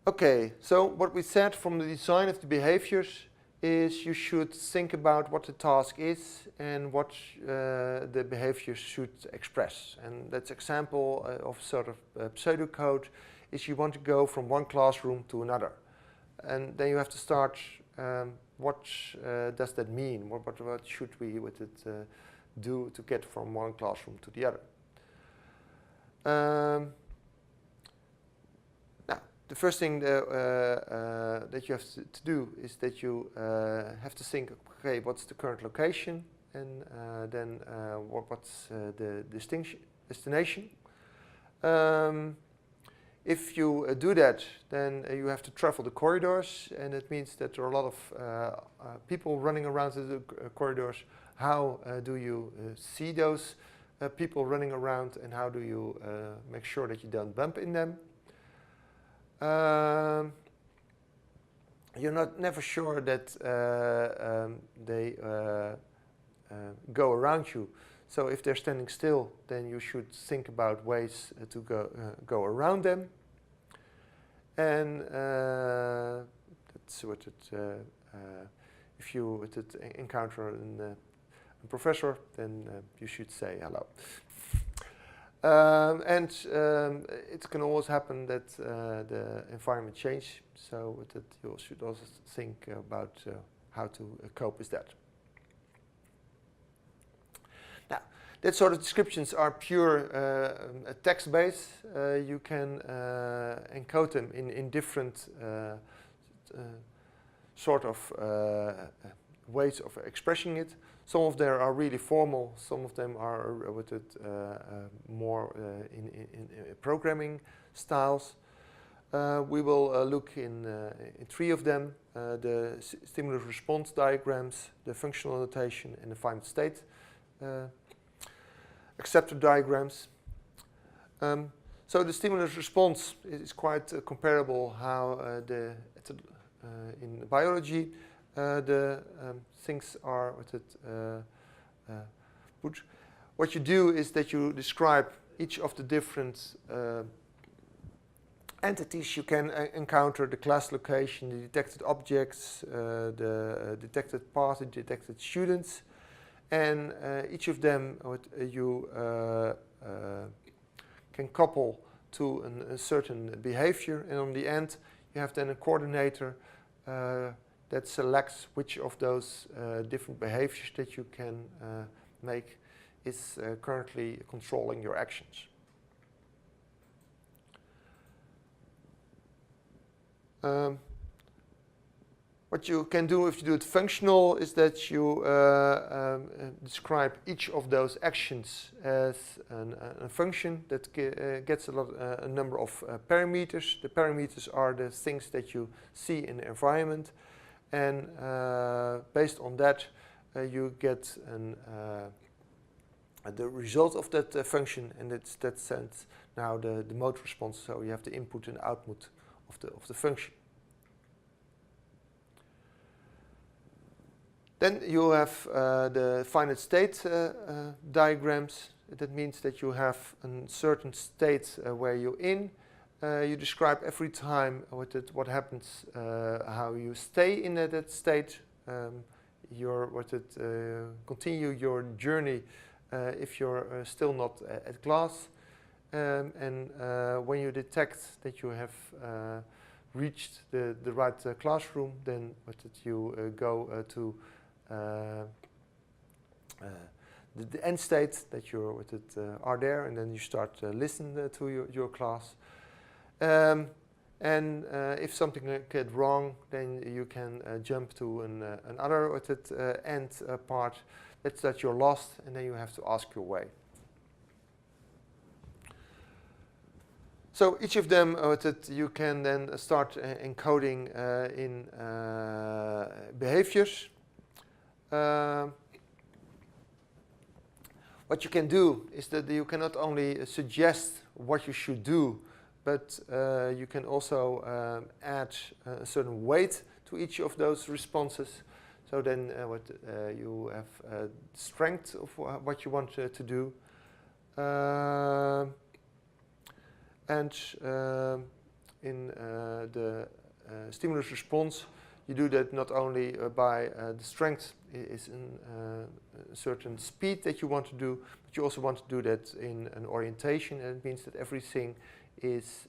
Okay, so what we said from the design of the behaviors is you should think about what the task is and what the behaviors should express. And that's example of sort of pseudocode is you want to go from one classroom to another. And then you have to start, what does that mean? What should we with it do to get from one classroom to the other? The first thing that you have to do is that you have to think, okay, what's the current location, and then what's the destination. If you do that, then you have to travel the corridors, and it means that there are a lot of people running around the corridors. How do you see those people running around, and how do you make sure that you don't bump in them? You're never sure that they go around you. So if they're standing still, then you should think about ways to go around them. And that's what it. If you encounter a professor, then you should say hello. It can always happen that the environment changes, so that you should also think about how to cope with that. Now, that sort of descriptions are pure text-based. You can encode them in different sort of ways of expressing it. Some of them are really formal, some of them are with it, more in programming styles. We will look in 3 of them, the stimulus response diagrams, the functional notation, and the final state acceptor diagrams. So the stimulus response is quite comparable how in biology the things are put. What you do is that you describe each of the different entities you can encounter, the class location, the detected objects, the detected path, the detected students, and each of them you can couple to a certain behavior, and on the end you have then a coordinator that selects which of those different behaviors that you can make is currently controlling your actions. What you can do if you do it functional is that you describe each of those actions as a function that gets a number of parameters. The parameters are the things that you see in the environment. And based on that, you get the result of that function, and that sends now the mode response. So you have the input and output of the function. Then you have the finite state diagrams. That means that you have a certain state where you're in. You describe every time what happens, how you stay in that state, continue your journey if you're still not at class, and when you detect that you have reached the right classroom, then you go to the end state that you are there, and then you start listen to your class. If something gets wrong, then you can jump to another end part. That's that you're lost, and then you have to ask your way. So each of them you can then start encoding in behaviors. What you can do is that you can not only suggest what you should do, but you can also add a certain weight to each of those responses. So then you have strength of what you want to do. in the stimulus response, you do that not only by the strength is in a certain speed that you want to do, but you also want to do that in an orientation, and it means that everything is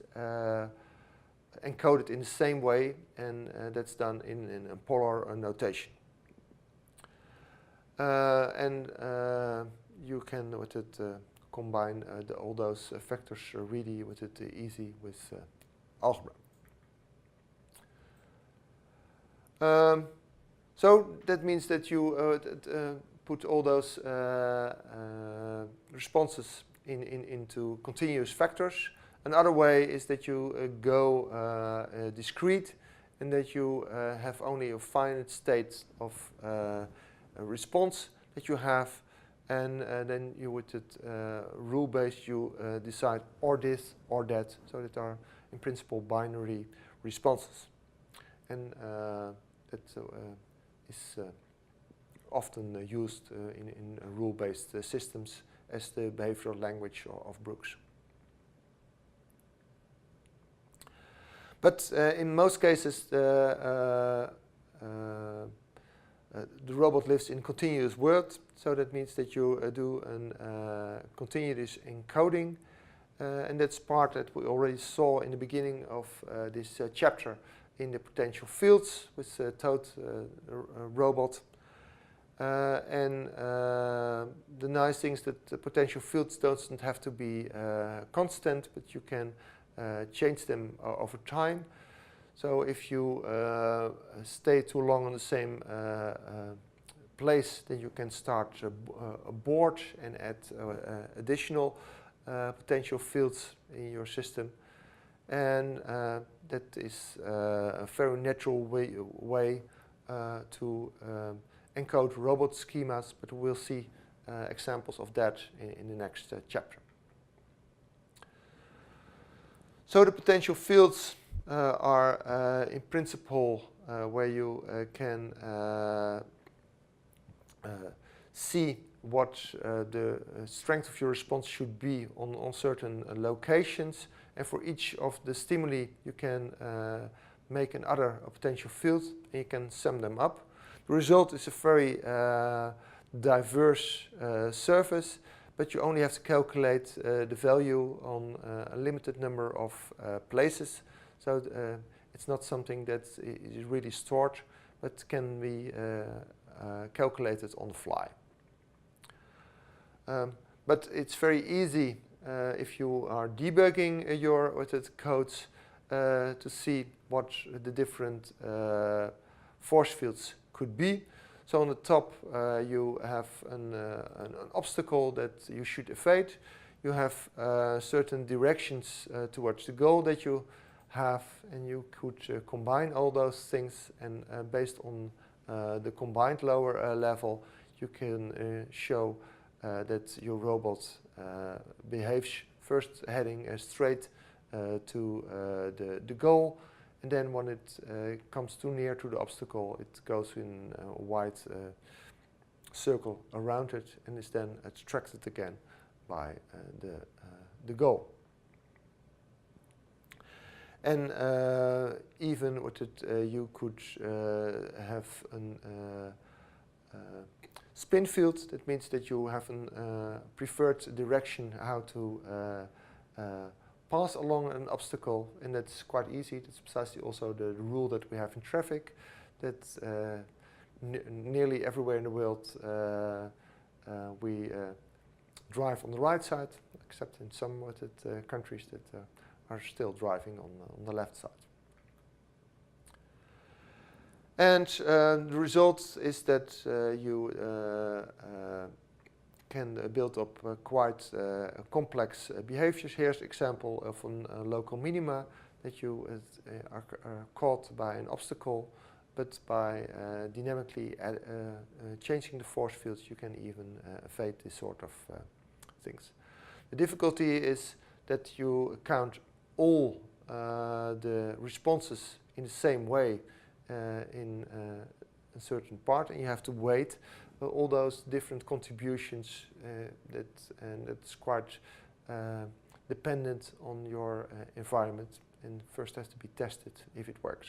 encoded in the same way, and that's done in a polar notation. And you can with it combine all those vectors really with it easy with algebra. So that means that you put all those responses into continuous vectors. Another way is that you go discrete, and that you have only a finite state of a response that you have, and then you with it rule-based you decide or this or that, so that are in principle binary responses. And that is often used in rule-based systems as the behavioral language of Brooks. But in most cases, the robot lives in continuous world, so that means that you do a continuous encoding, and that's part that we already saw in the beginning of this chapter in the potential fields with the Toad robot. And the nice thing is that the potential fields don't have to be constant, but you can change them over time. So if you stay too long on the same place, then you can start a board and add additional potential fields in your system. And that is a very natural way to encode robot schemas, but we'll see examples of that in the next chapter. So the potential fields are in principle where you can see what the strength of your response should be on certain locations, and for each of the stimuli you can make another potential field, and you can sum them up. The result is a very diverse surface, but you only have to calculate the value on a limited number of places. So it's not something that is really stored, but can be calculated on the fly. But it's very easy if you are debugging your codes to see what the different force fields could be. So on the top you have an obstacle that you should evade. You have certain directions towards the goal that you have, and you could combine all those things, and based on the combined lower level you can show that your robot behaves first heading straight to the goal, and then when it comes too near to the obstacle, it goes in a wide circle around it and is then attracted again by the goal. And even with it, you could have a spin field. That means that you have a preferred direction how to pass along an obstacle, and that's quite easy. That's precisely also the rule that we have in traffic, that nearly everywhere in the world we drive on the right side, except in some countries that are still driving on the left side. And the result is that you can build up quite complex behaviors. Here's an example of a local minima that you are caught by an obstacle, but by dynamically changing the force fields you can even evade this sort of things. The difficulty is that you count all the responses in the same way in a certain part, and you have to weight all those different contributions, and that's quite dependent on your environment. and first has to be tested if it works.